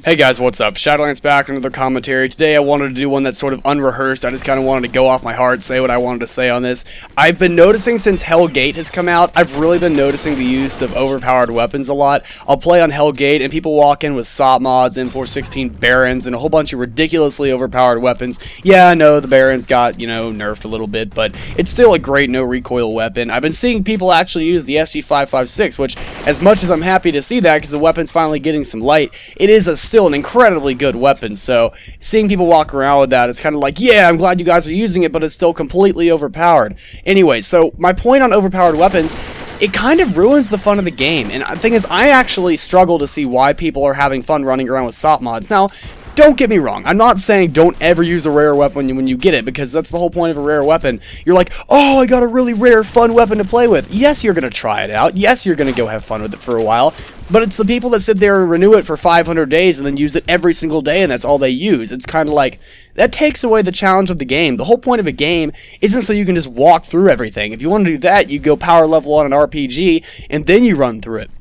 Hey guys, what's up? Shadowlands back with another commentary. Today I wanted to do one that's sort of unrehearsed. I just kind of wanted to go off my heart, say what I wanted to say on this. I've been noticing since Hellgate has come out, I've really been noticing the use of overpowered weapons a lot. I'll play on Hellgate and people walk in with SOP mods, M416 Barons, and a whole bunch of ridiculously overpowered weapons. Yeah, I know the Barons got, nerfed a little bit, but it's still a great no recoil weapon. I've been seeing people actually use the SG556, which, as much as I'm happy to see that because the weapon's finally getting some light, it is still an incredibly good weapon. So seeing people walk around with that, it's kind of like, yeah, I'm glad you guys are using it, but it's still completely overpowered. Anyway, so my point on overpowered weapons, it kind of ruins the fun of the game. And the thing is, I actually struggle to see why people are having fun running around with SOP mods. Now, don't get me wrong, I'm not saying don't ever use a rare weapon when you get it, because that's the whole point of a rare weapon. You're like, oh, I got a really rare, fun weapon to play with. Yes, you're going to try it out. Yes, you're going to go have fun with it for a while. But it's the people that sit there and renew it for 500 days and then use it every single day, and that's all they use. It's kind of like, that takes away the challenge of the game. The whole point of a game isn't so you can just walk through everything. If you want to do that, you go power level on an RPG, and then you run through it.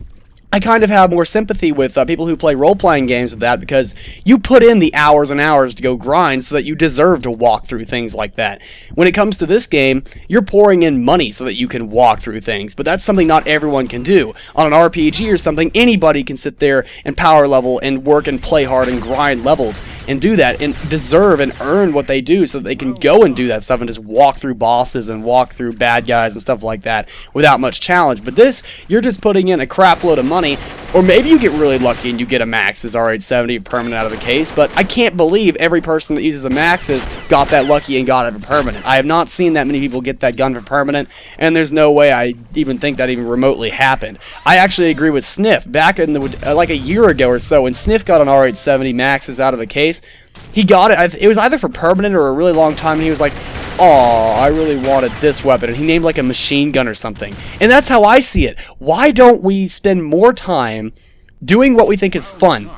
I kind of have more sympathy with people who play role-playing games with that, because you put in the hours and hours to go grind so that you deserve to walk through things like that. When it comes to this game, you're pouring in money so that you can walk through things, but that's something not everyone can do. On an RPG or something, anybody can sit there and power level and work and play hard and grind levels and do that and deserve and earn what they do so that they can go and do that stuff and just walk through bosses and walk through bad guys and stuff like that without much challenge. But this, you're just putting in a crap load of money. Or maybe you get really lucky and you get a Max's R870 permanent out of the case, but I can't believe every person that uses a Max's got that lucky and got it for permanent. I have not seen that many people get that gun for permanent, and there's no way I even think that even remotely happened. I actually agree with Sniff. Back in like a year ago or so, when Sniff got an R870 Max's out of the case, he got it. It was either for permanent or a really long time, and he was like, oh, I really wanted this weapon, and he named like a machine gun or something. And that's how I see it. Why don't we spend more time doing what we think is fun?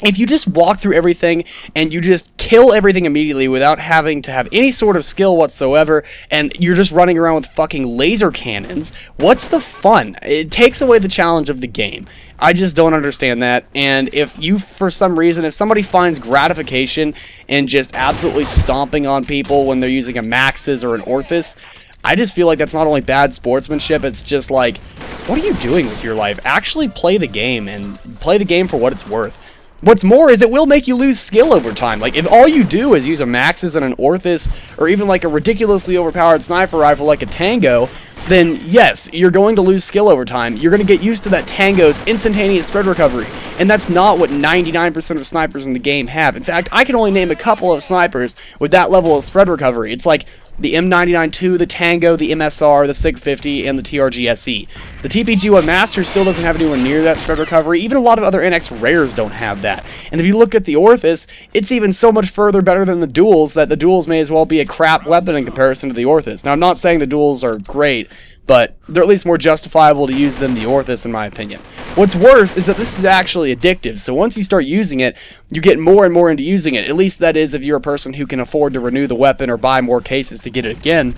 If you just walk through everything and you just kill everything immediately without having to have any sort of skill whatsoever, and you're just running around with fucking laser cannons, what's the fun? It takes away the challenge of the game. I just don't understand that. And if you, for some reason, if somebody finds gratification in just absolutely stomping on people when they're using a Max's or an Orthus, I just feel like that's not only bad sportsmanship, it's just like, what are you doing with your life? Actually play the game, and play the game for what it's worth. What's more is it will make you lose skill over time. Like, if all you do is use a Max's and an Orthus, or even like a ridiculously overpowered sniper rifle like a Tango, then yes, you're going to lose skill over time. You're going to get used to that Tango's instantaneous spread recovery, and that's not what 99% of snipers in the game have. In fact, I can only name a couple of snipers with that level of spread recovery. It's like the M99-2, the Tango, the MSR, the SIG-50, and the TRG-SE. The TPG-1 Master still doesn't have anywhere near that spread recovery. Even a lot of other NX Rares don't have that. And if you look at the Orthus, it's even so much further better than the Duels that the Duels may as well be a crap weapon in comparison to the Orthus. Now, I'm not saying the Duels are great, but they're at least more justifiable to use than the Orthus, in my opinion. What's worse is that this is actually addictive, so once you start using it, you get more and more into using it. At least that is if you're a person who can afford to renew the weapon or buy more cases to get it again.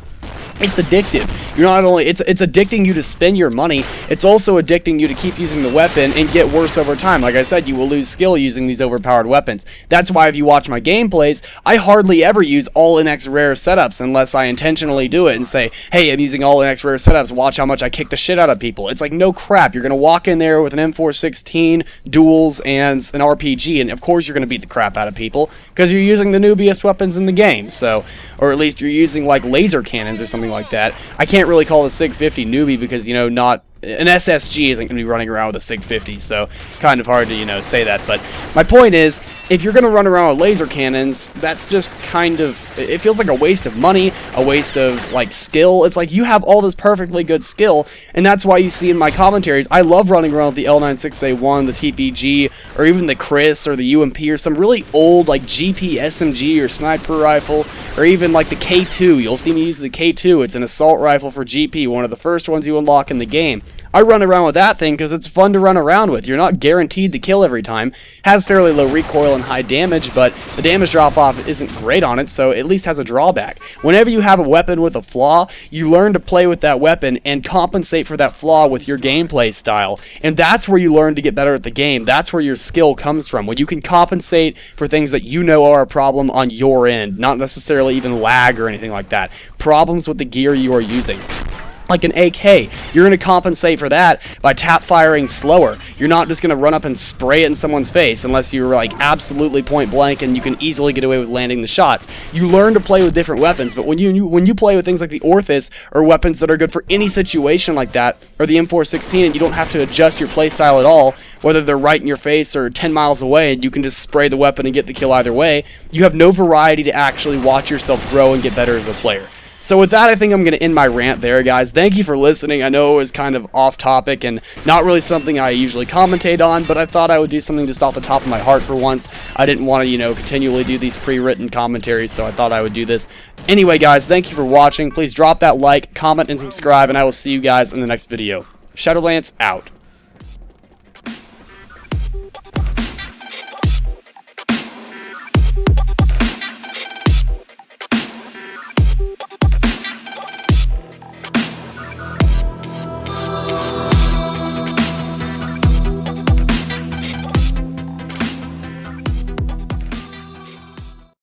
It's addictive. You're not only, it's addicting you to spend your money, it's also addicting you to keep using the weapon and get worse over time. Like I said, you will lose skill using these overpowered weapons. That's why if you watch my gameplays, I hardly ever use all NX rare setups unless I intentionally do it and say, hey, I'm using all NX rare setups, watch how much I kick the shit out of people. It's like, no crap, you're going to walk in there with an M416, duels, and an RPG, and of course you're going to beat the crap out of people, because you're using the noobiest weapons in the game, so, or at least you're using like laser cannons or something like that. I can't really call the SIG-50 newbie because, not an SSG isn't going to be running around with a SIG-50, so kind of hard to, say that. But my point is, if you're going to run around with laser cannons, that's just kind of, it feels like a waste of money, a waste of, like, skill. It's like you have all this perfectly good skill, and that's why you see in my commentaries, I love running around with the L96A1, the TPG, or even the Chris, or the UMP, or some really old, like, GP SMG, or sniper rifle, or even, like, the K2. You'll see me use the K2. It's an assault rifle for GP, one of the first ones you unlock in the game. I run around with that thing because it's fun to run around with. You're not guaranteed to kill every time. Has fairly low recoil and high damage, but the damage drop-off isn't great on it, so at least has a drawback. Whenever you have a weapon with a flaw, you learn to play with that weapon and compensate for that flaw with your gameplay style. And that's where you learn to get better at the game. That's where your skill comes from, when you can compensate for things that you know are a problem on your end, not necessarily even lag or anything like that. Problems with the gear you are using. Like an AK, you're going to compensate for that by tap firing slower. You're not just going to run up and spray it in someone's face unless you're like absolutely point blank and you can easily get away with landing the shots. You learn to play with different weapons, but when you play with things like the Orthus or weapons that are good for any situation like that, or the M416, and you don't have to adjust your playstyle at all, whether they're right in your face or 10 miles away, and you can just spray the weapon and get the kill either way, you have no variety to actually watch yourself grow and get better as a player. So with that, I think I'm going to end my rant there, guys. Thank you for listening. I know it was kind of off topic and not really something I usually commentate on, but I thought I would do something just off the top of my heart for once. I didn't want to, continually do these pre-written commentaries, so I thought I would do this. Anyway, guys, thank you for watching. Please drop that like, comment, and subscribe, and I will see you guys in the next video. Shadowlance out.